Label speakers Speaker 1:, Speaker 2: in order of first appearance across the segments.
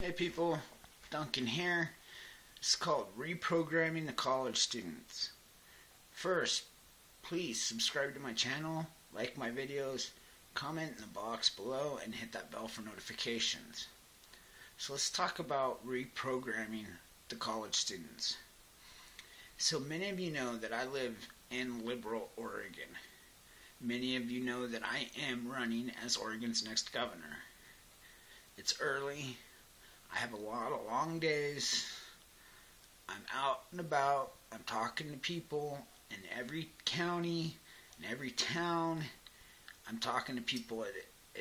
Speaker 1: Hey people, Duncan here. It's called Reprogramming the College Students. First, please subscribe to my channel, like my videos, comment in the box below, and hit that bell for notifications. So let's talk about reprogramming the college students. So many of you know that I live in liberal Oregon. Many of you know that I am running as Oregon's next governor. It's early. I have a lot of long days. I'm out and about. I'm talking to people in every county, in every town. I'm talking to people at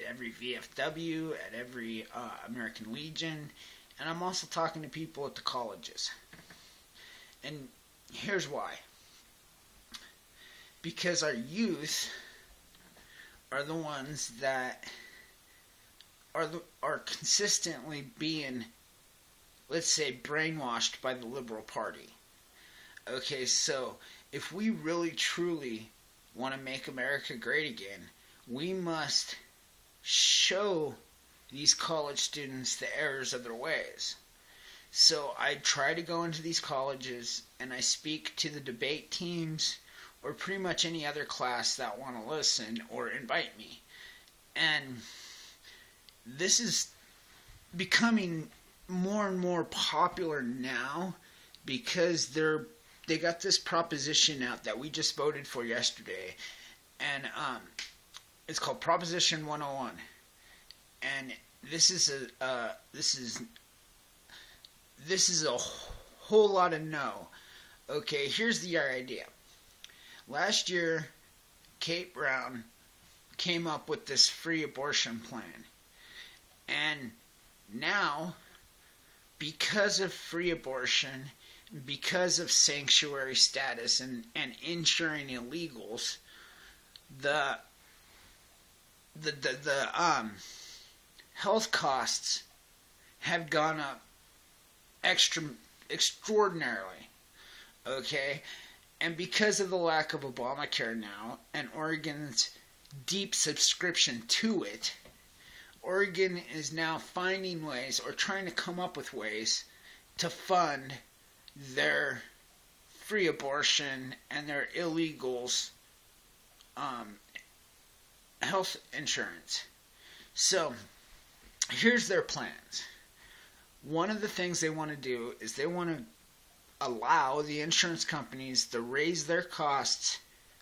Speaker 1: every VFW, at every American Legion, and I'm also talking to people at the colleges. And here's why. Because our youth are the ones that are consistently being, let's say, brainwashed by the Liberal Party. Okay, so if we really truly want to make America great again, we must show these college students the errors of their ways. So I try to go into these colleges and I speak to the debate teams or pretty much any other class that want to listen or invite me. And this is becoming more and more popular now because they got this proposition out that we just voted for yesterday, and it's called Proposition 101, and this is a whole lot of no. Okay, here's the idea. Last year, Kate Brown came up with this free abortion plan. And now, because of free abortion, because of sanctuary status and insuring illegals, the health costs have gone up extraordinarily. Okay? And because of the lack of Obamacare now and Oregon's deep subscription to it, Oregon is now finding ways or trying to come up with ways to fund their free abortion and their illegals health insurance. So here's their plans. One of the things they want to do is they want to allow the insurance companies to raise their costs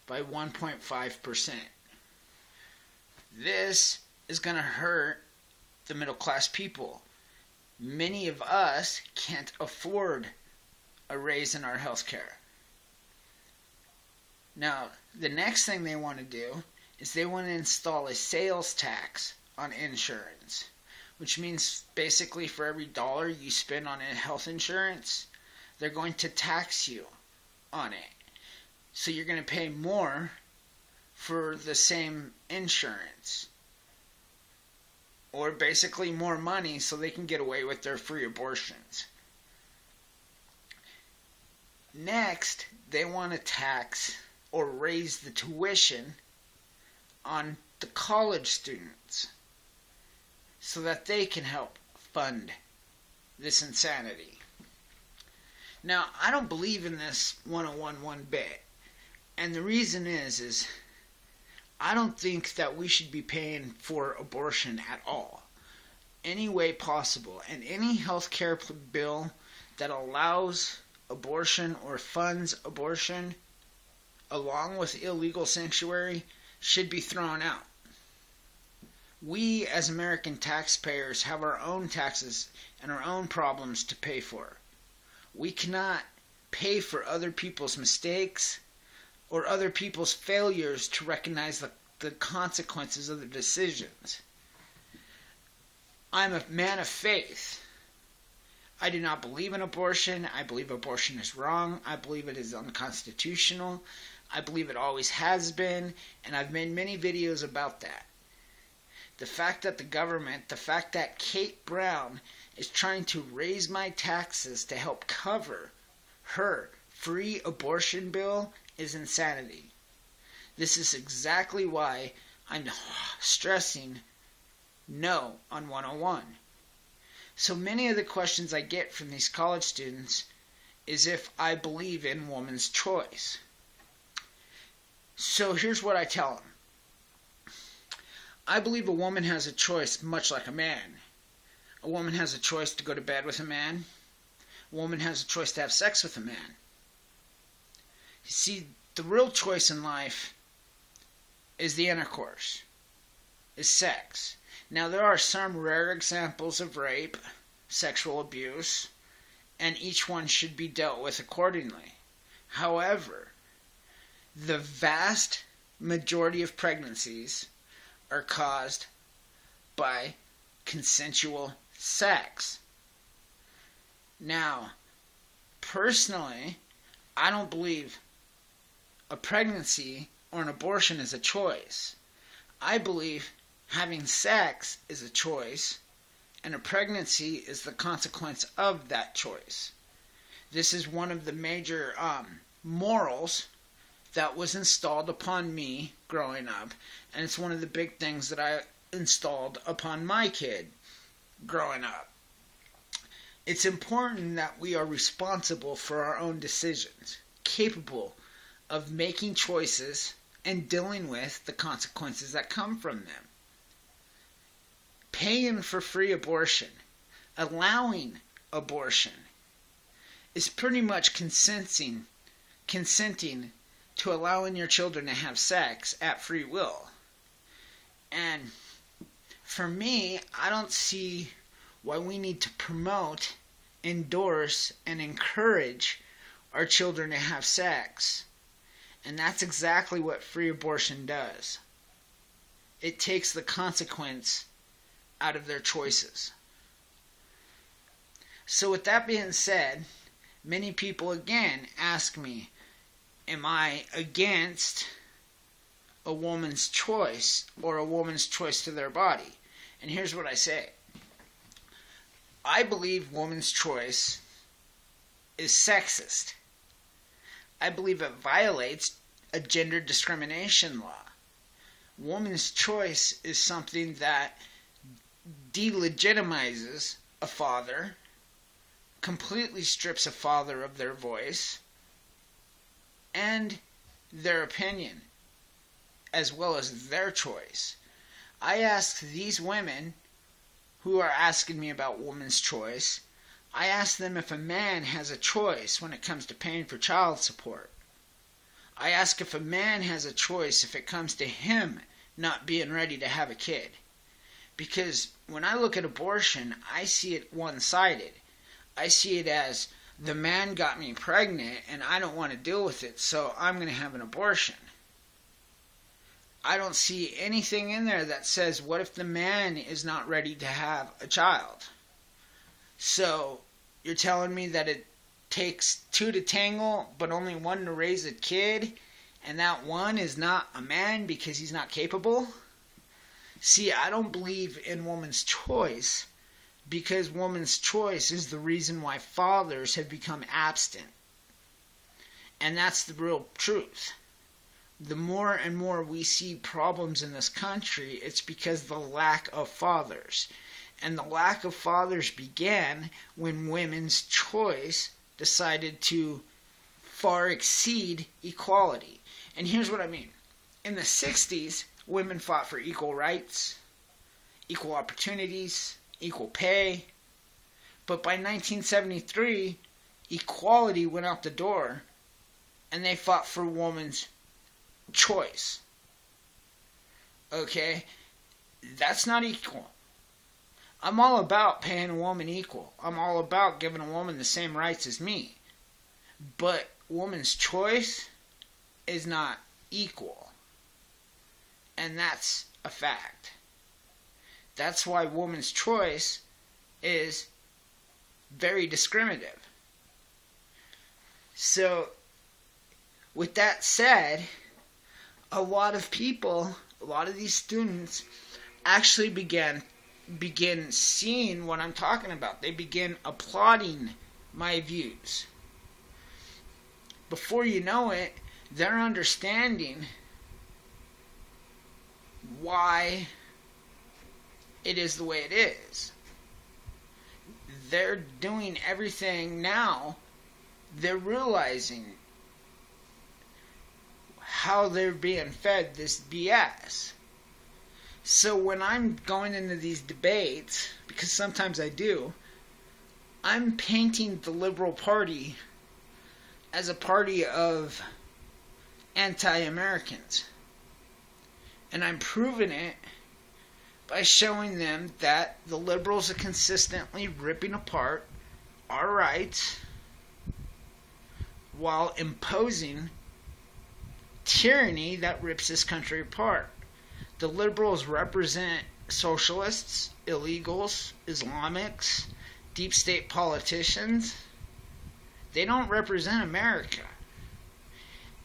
Speaker 1: by 1.5%. This is going to hurt the middle class people. Many of us can't afford a raise in our health care. Now, the next thing they want to do is they want to install a sales tax on insurance, which means basically for every dollar you spend on health insurance, they're going to tax you on it. So you're going to pay more for the same insurance. Or basically more money so they can get away with their free abortions. Next, they want to tax or raise the tuition on the college students so that they can help fund this insanity. Now, I don't believe in this 101 one bit. And the reason is I don't think that we should be paying for abortion at all, any way possible. And any health care bill that allows abortion or funds abortion, along with illegal sanctuary, should be thrown out. We, as American taxpayers, have our own taxes and our own problems to pay for. We cannot pay for other people's mistakes or other people's failures to recognize the consequences of their decisions. I'm a man of faith. I do not believe in abortion. I believe abortion is wrong. I believe it is unconstitutional. I believe it always has been, and I've made many videos about that. The fact that the fact that Kate Brown is trying to raise my taxes to help cover her free abortion bill is insanity. This is exactly why I'm stressing no on 101. So many of the questions I get from these college students is if I believe in woman's choice. So here's what I tell them. I believe a woman has a choice much like a man. A woman has a choice to go to bed with a man. A woman has a choice to have sex with a man. You see, the real choice in life is the intercourse, is sex. Now, there are some rare examples of rape, sexual abuse, and each one should be dealt with accordingly. However, the vast majority of pregnancies are caused by consensual sex. Now, personally, I don't believe a pregnancy or an abortion is a choice. I believe having sex is a choice, and a pregnancy is the consequence of that choice. This is one of the major morals that was installed upon me growing up, and it's one of the big things that I installed upon my kid growing up. It's important that we are responsible for our own decisions, capable of making choices and dealing with the consequences that come from them. Paying for free abortion, allowing abortion, is pretty much consenting to allowing your children to have sex at free will. And for me, I don't see why we need to promote, endorse, and encourage our children to have sex. And that's exactly what free abortion does. It takes the consequence out of their choices. So with that being said, many people again ask me, am I against a woman's choice or a woman's choice to their body? And here's what I say. I believe woman's choice is sexist. I believe it violates a gender discrimination law. Woman's choice is something that delegitimizes a father, completely strips a father of their voice and their opinion, as well as their choice. I ask these women who are asking me about woman's choice, I ask them if a man has a choice when it comes to paying for child support. I ask if a man has a choice if it comes to him not being ready to have a kid. Because when I look at abortion, I see it one-sided. I see it as the man got me pregnant and I don't want to deal with it, so I'm going to have an abortion. I don't see anything in there that says, what if the man is not ready to have a child? So you're telling me that it takes two to tangle, but only one to raise a kid, and that one is not a man because he's not capable? See, I don't believe in woman's choice, because woman's choice is the reason why fathers have become absent. And that's the real truth. The more and more we see problems in this country, it's because of the lack of fathers. And the lack of fathers began when women's choice decided to far exceed equality. And here's what I mean. In the 60s, women fought for equal rights, equal opportunities, equal pay. But by 1973, equality went out the door, and they fought for women's choice. Okay? That's not equal. I'm all about paying a woman equal. I'm all about giving a woman the same rights as me. But woman's choice is not equal. And that's a fact. That's why woman's choice is very discriminative. So, with that said, a lot of people, a lot of these students actually begin seeing what I'm talking about. They begin applauding my views. Before you know it, they're understanding why it is the way it is. they're doing everything now. They're realizing how they're being fed this BS. So when I'm going into these debates, because sometimes I do, I'm painting the Liberal Party as a party of anti-Americans. And I'm proving it by showing them that the liberals are consistently ripping apart our rights while imposing tyranny that rips this country apart. The liberals represent socialists, illegals, Islamics, deep state politicians. They don't represent America.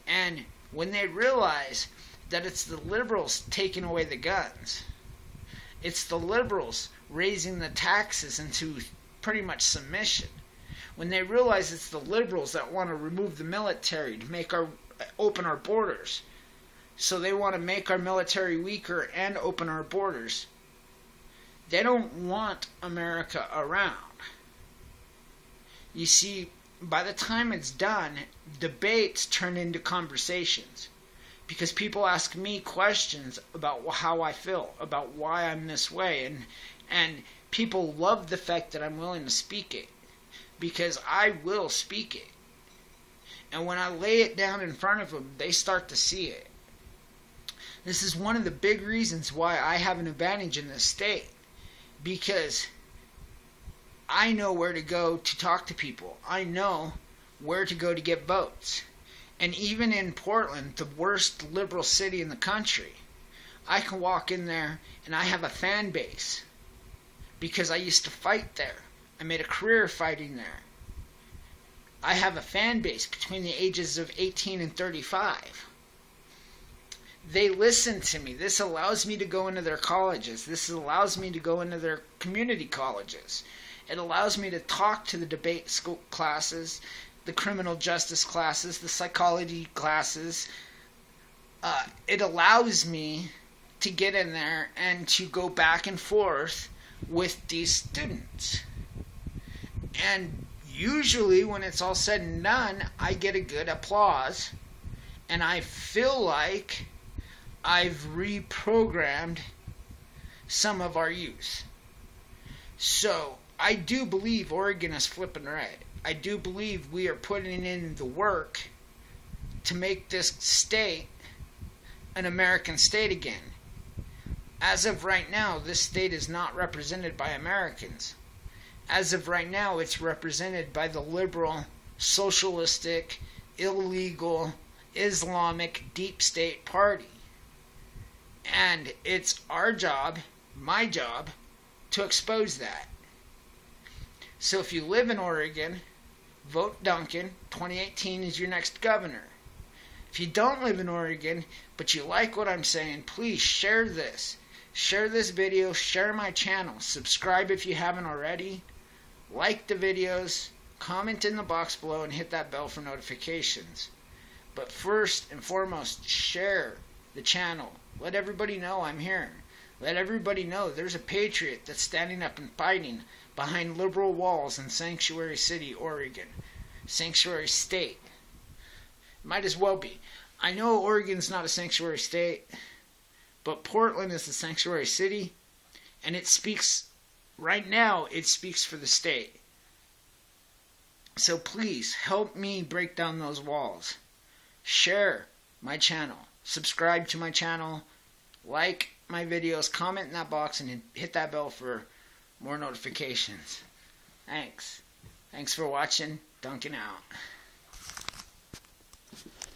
Speaker 1: And when they realize that it's the liberals taking away the guns, it's the liberals raising the taxes into pretty much submission, when they realize it's the liberals that want to remove the military to make open our borders, so they want to make our military weaker and open our borders, they don't want America around. You see, by the time it's done, debates turn into conversations. Because people ask me questions about how I feel, about why I'm this way. And people love the fact that I'm willing to speak it. Because I will speak it. And when I lay it down in front of them, they start to see it. This is one of the big reasons why I have an advantage in this state. Because I know where to go to talk to people. I know where to go to get votes. And even in Portland, the worst liberal city in the country, I can walk in there and I have a fan base. Because I used to fight there. I made a career fighting there. I have a fan base between the ages of 18 and 35. They listen to me. This allows me to go into their colleges. This allows me to go into their community colleges. It allows me to talk to the debate school classes, the criminal justice classes, the psychology classes. It allows me to get in there and to go back and forth with these students. And usually when it's all said and done, I get a good applause. And I feel like I've reprogrammed some of our youth. So I do believe Oregon is flipping red. I do believe we are putting in the work to make this state an American state again. As of right now, this state is not represented by Americans. As of right now, it's represented by the liberal, socialistic, illegal, Islamic deep state party. And it's our job, my job, to expose that. So if you live in Oregon, vote Duncan. 2018 is your next governor. If you don't live in Oregon, but you like what I'm saying, please share this. Share this video, share my channel. Subscribe if you haven't already. Like the videos, comment in the box below, and hit that bell for notifications. But first and foremost, share the channel. Let everybody know I'm here. Let everybody know there's a patriot that's standing up and fighting behind liberal walls in Sanctuary City, Oregon. Sanctuary State. Might as well be. I know Oregon's not a sanctuary state, but Portland is the sanctuary city, and it speaks, right now, it speaks for the state. So please, help me break down those walls. Share my channel. Subscribe to my channel. Like my videos. Comment in that box and hit that bell for more notifications. Thanks. Thanks for watching. Duncan out.